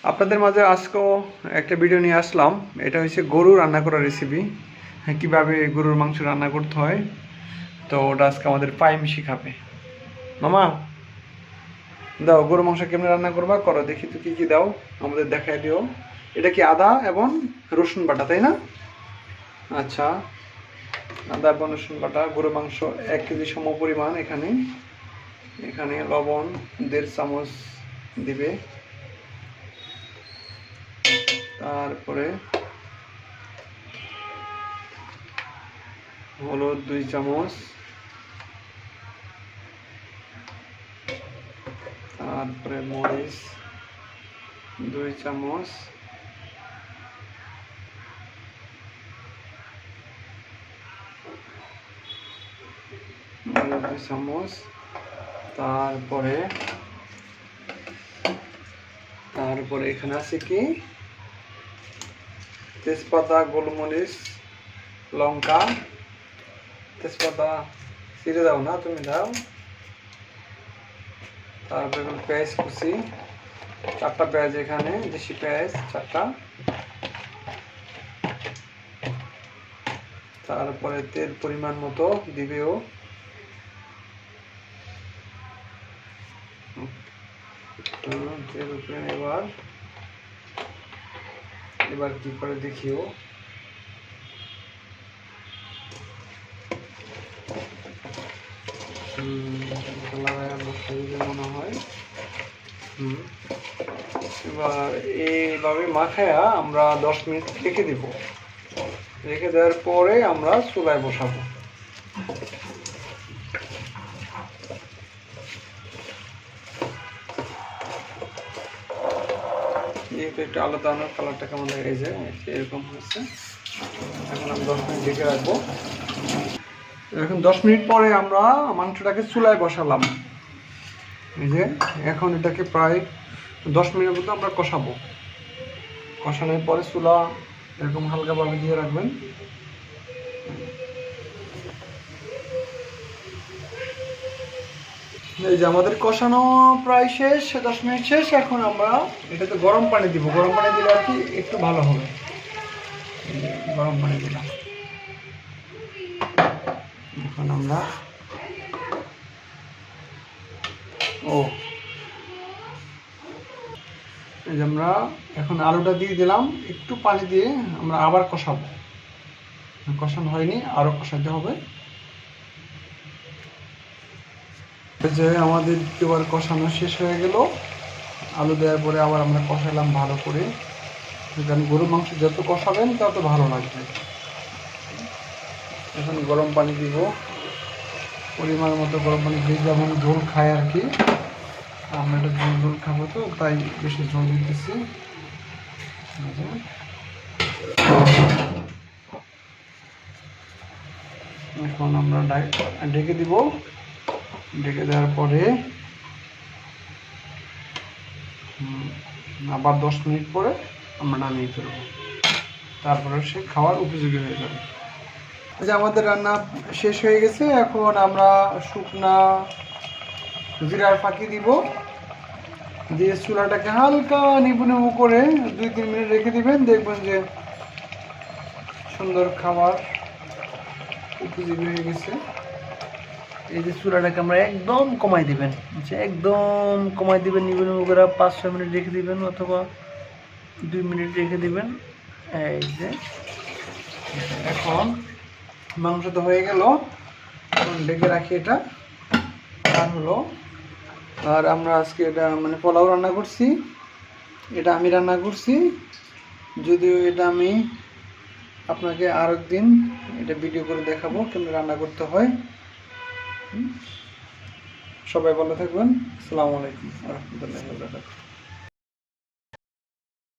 আপনাদের মাঝে আজকেও একটা ভিডিও নিয়ে আসলাম। এটা হচ্ছে গরু রান্না করার রেসিপি, কিভাবে গরুর মাংস রান্না করতে হয়। তো ওটা আজকে আমাদের পাইম শিখাবে। মামা দাও, গরু মাংস কেমনে রান্না করবা করো, দেখি তো কি কি দাও, আমাদের দেখাই দিও। এটা কি আদা এবং রসুন বাটা, তাই না? আচ্ছা, আদা এবং রসুন বাটা, গরু মাংস 1 কেজি সম পরিমাণ। এখানে এখানে লবণ 1.5 চামচ দিবে, তারপরে হলুদ 2 চামচ, তারপরে মরিচ 2 চামচ, তারপরে এখানে আছে কি তেজপাতা, গোলমরিচ, লঙ্কা। তেজপাতা ছিঁড়ে দাও না, তুমি দাও। তারপরে পেঁয়াজ কুচি 4টা পেঁয়াজ, এখানে দেশি পেঁয়াজ 4টা। তারপরে তেল পরিমাণ মতো দিবেও। তেল উপরে এবার কি করে দেখিও। মনে হয় এবার এইভাবে মাখায়া আমরা 10 মিনিট রেখে দিব। রেখে দেওয়ার পরে আমরা চুলায় বসাবো। যেহেতু একটু আলাদা কালারটা কেমন দেখা যায়, এরকম হচ্ছে। এখন আমি 10 মিনিট ঢেকে রাখবো। এখন 10 মিনিট পরে আমরা মাংসটাকে চুলায় বসালাম। এই যে এখন এটাকে প্রায় 10 মিনিটের মতো আমরা কষাবো। কষানোর পরে চুলা এরকম হালকাভাবে দিয়ে রাখবেন। এই যে আমাদের কষানো প্রায় শেষ, 10 মিনিট শেষ। এখন আমরা এটাতে গরম পানি দিব। গরম পানি দিলে আর কি একটু ভালো হবে। গরম পানি দিলাম। এখন আমরা এই যে আমরা এখন আলুটা দিয়ে দিলাম। একটু পানি দিয়ে আমরা আবার কষাবো। কষানো হয়নি, আরো কষাতে হবে। যে আমাদের এবার কষানো শেষ হয়ে গেল। আলু দেওয়ার পরে আবার আমরা কষালাম ভালো করে, কারণ গরুর মাংস যত কষাবেন তত ভালো লাগবে। এখন গরম পানি দিব, পরিমাণ মতো গরম পানি দিয়ে, যেমন ঝোল খায় আর কি। আমরা এটা ঝোল খাবো, তো তাই বেশি ঝোল দিতেছি। এখন আমরা ঢেকে দিব। ঢেকে দেওয়ার পরে আবার 10 মিনিট পরে আমরা নামিয়ে ফেলবো। তারপরে সে খাওয়ার উপযোগী হয়ে যাবে। যে আমাদের রান্না শেষ হয়ে গেছে। এখন আমরা শুকনা জিরার ফাঁকি দিব, দিয়ে চুলাটাকে হালকা নিবু নিবু করে 2-3 মিনিট রেখে দিবেন। দেখবেন যে সুন্দর খাবার উপযোগী হয়ে গেছে। এই যে চুলাটাকে আমরা একদম কমাই দিবেন, একদম কমাই দিবেন। নিবু নিবু করে 5-6 মিনিট রেখে দিবেন, অথবা 2 মিনিট রেখে দিবেন। এই যে এখন মাংস তো হয়ে গেল। এখন ঢেকে রাখি এটা। আর হলো, আর আমরা আজকে এটা মানে পোলাও রান্না করছি। এটা আমি রান্না করছি, যদিও এটা আমি আপনাকে আরেকদিন এটা ভিডিও করে দেখাবো কেমন রান্না করতে হয়। সবাই ভালো থাকবেন। আসসালামু আলাইকুম ওয়া রাহমাতুল্লাহি ওয়া বারাকাতুহু।